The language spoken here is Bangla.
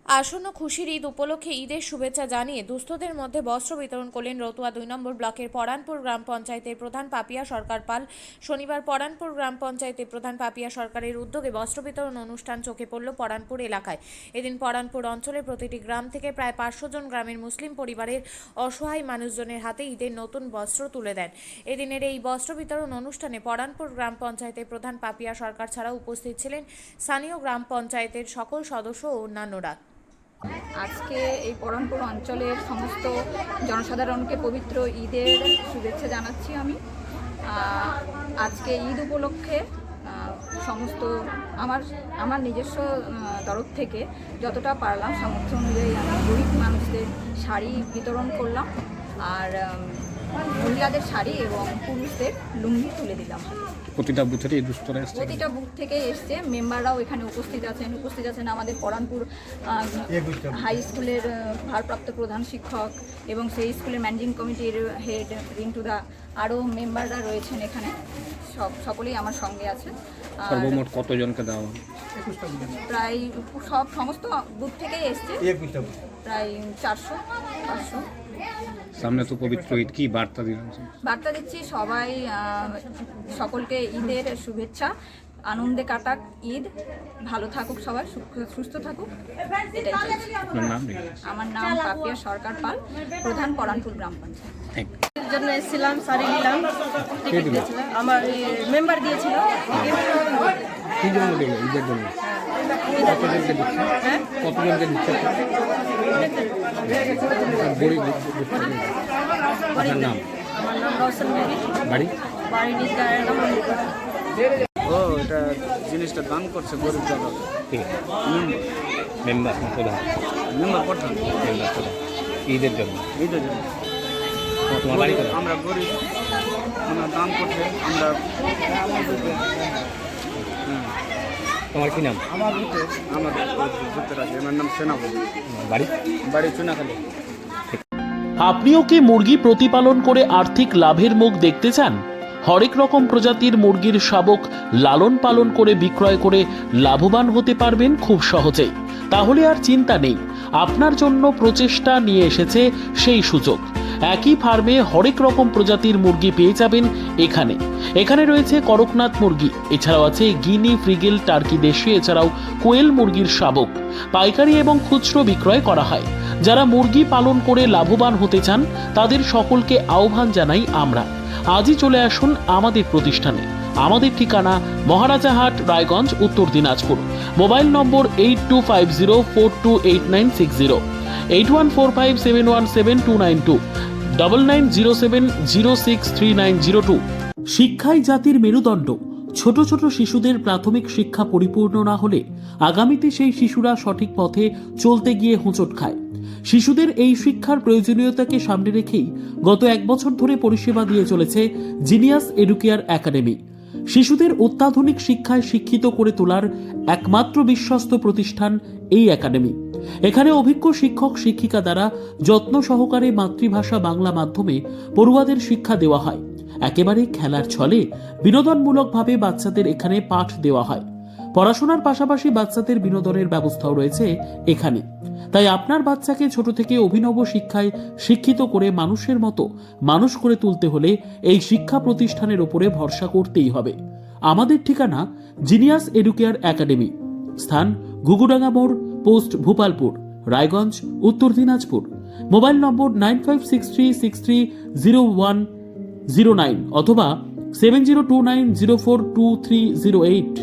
আসন্ন খুশির ঈদ উপলক্ষে ঈদের শুভেচ্ছা জানিয়ে দুস্থদের মধ্যে বস্ত্র বিতরণ করলেন রতুয়া 2 নম্বর ব্লকের পরানপুর গ্রাম পঞ্চায়েতের প্রধান পাপিয়া সরকার পাল। শনিবার পরানপুর গ্রাম পঞ্চায়েতের প্রধান পাপিয়া সরকারের উদ্যোগে বস্ত্র বিতরণ অনুষ্ঠান চোখে পড়ল পরানপুর এলাকায়। এদিন পরানপুর অঞ্চলের প্রতিটি গ্রাম থেকে প্রায় 500 জন গ্রামের মুসলিম পরিবারের অসহায় মানুষজনের হাতে ঈদের নতুন বস্ত্র তুলে দেন। এদিনের এই বস্ত্র বিতরণ অনুষ্ঠানে পরানপুর গ্রাম পঞ্চায়েতের প্রধান পাপিয়া সরকার ছাড়া উপস্থিত ছিলেন স্থানীয় গ্রাম পঞ্চায়েতের সকল সদস্য ও অন্যান্যরা। আজকে এই পরানপুর অঞ্চলের সমস্ত জনসাধারণকে পবিত্র ঈদের শুভেচ্ছা জানাচ্ছি আমি। আজকে ঈদ উপলক্ষে সমস্ত আমার নিজস্ব তরফ থেকে যতটা পারলাম সামর্থ্য অনুযায়ী আমি গরিব মানুষদের শাড়ি বিতরণ করলাম, আর মহিলাদের শাড়ি এবং পুরুষদের লুঙ্গি তুলে দিলাম। প্রতিটা বুথেরই দুস্থরা এসেছে, প্রতিটা বুথ থেকে এসছে, মেম্বাররাও এখানে উপস্থিত আছেন আমাদের পরানপুর হাই স্কুলের ভারপ্রাপ্ত প্রধান শিক্ষক এবং সেই স্কুলের ম্যানেজিং কমিটির হেড রিন্টুদা, আরও মেম্বাররা রয়েছেন এখানে, সকলেই আমার সঙ্গে আছে। সর্বমোট কতজনকে দেওয়া? প্রায় সমস্ত বুথ থেকেই এসছে, প্রায় 400-500। সামনে তো পবিত্র ঈদ, কি বার্তা দিলাম? বার্তা দিচ্ছি সবাই সকলকে ঈদের শুভেচ্ছা, আনন্দে কাটাক ঈদ, ভালো থাকুক সবাই, সুস্থ থাকুক, এটাই চাইছি। আমার নাম পাপিয়া সরকার পাল, প্রধান পরানপুর গ্রাম পঞ্চায়েত। জন্য এসেছিলাম, শাড়ি নিলাম, টিকিট দিয়েছিলাম, আমার মেম্বার দিয়েছিল। কি জন্য দিল? ঈদের জন্য কতজনকে দিচ্ছে? কতজনকে দিচ্ছে? আপনার নাম? আমার নাম রওশন বেবি, বাড়ি ও এটা জিনিসটা দান করছে গরিব দাদা। ঠিক আছে, মেম্বার প্রধান ঈদের জন্য। তোমার বাড়ি কোথায়? আমরা গরিব, আমরা দান করছে, আমরা তোমার কি নাম? আমাদের ভূতের আছে, আমার নাম সেনাপতি। বাড়ি চুনাখালী। আপনিও কি মুরগি প্রতিপালন করে আর্থিক লাভের মুখ দেখতে চান? হরেক রকম প্রজাতির মুরগির শাবক লালন পালন করে বিক্রয় করে লাভবান হতে পারবেন খুব সহজেই। তাহলে আর চিন্তা নেই, আপনার জন্য প্রচেষ্টা নিয়ে এসেছে সেই সুযোগ। একই ফার্মে হরেক রকম প্রজাতির মুরগি পেয়ে যাবেন এখানে রয়েছে করকনাথ মুরগি, এছাড়াও আছে গিনি, ফ্রিগেল, টার্কি দেশি, এছাড়াও কোয়েল মুরগির শাবক পাইকারি এবং খুচরো বিক্রয় করা হয়। যারা মুরগি পালন করে লাভবান হতে চান তাদের সকলকে আহ্বান জানাই আমরা। আজই চলে আসুন আমাদের প্রতিষ্ঠানে। আমাদের ঠিকানা মহারাজাহাট, রায়গঞ্জ, উত্তর দিনাজপুর। মোবাইল নম্বর 8250428960, 8145717292, 9907063902। শিক্ষাই জাতির মেরুদণ্ড। ছোট ছোট শিশুদের প্রাথমিক শিক্ষা পরিপূর্ণ না হলে আগামীতে সেই শিশুরা সঠিক পথে চলতে গিয়ে হোঁচট খায়। শিশুদের এই শিক্ষার প্রয়োজনীয়তাকে সামনে রেখেই গত 1 বছর ধরে পরিষেবা দিয়ে চলেছে জিনিয়াস এডুকেয়ার একাডেমি। শিশুদের অত্যাধুনিক শিক্ষায় শিক্ষিত করে তোলার একমাত্র বিশ্বস্ত প্রতিষ্ঠান এই একাডেমি। এখানে অভিজ্ঞ শিক্ষক শিক্ষিকা দ্বারা যত্ন সহকারে মাতৃভাষা বাংলা মাধ্যমে পড়ুয়াদের শিক্ষা দেওয়া হয়। একেবারে খেলার ছলে বিনোদনমূলকভাবে বাচ্চাদের এখানে পাঠ দেওয়া হয়। পড়াশোনার পাশাপাশি বাচ্চাদের বিনোদনের ব্যবস্থাও রয়েছে এখানে। তাই আপনার বাচ্চাকে ছোট থেকে অভিনব শিক্ষায় শিক্ষিত করে মানুষের মতো মানুষ করে তুলতে হলে এই শিক্ষা প্রতিষ্ঠানের উপরে ভরসা করতেই হবে। আমাদের ঠিকানা জিনিয়াস এডুকেয়ার একাডেমি, স্থান ঘুঘুডাঙ্গা মোড়, পোস্ট ভূপালপুর, রায়গঞ্জ, উত্তর দিনাজপুর। মোবাইল নম্বর 9563630109 অথবা 7029042308।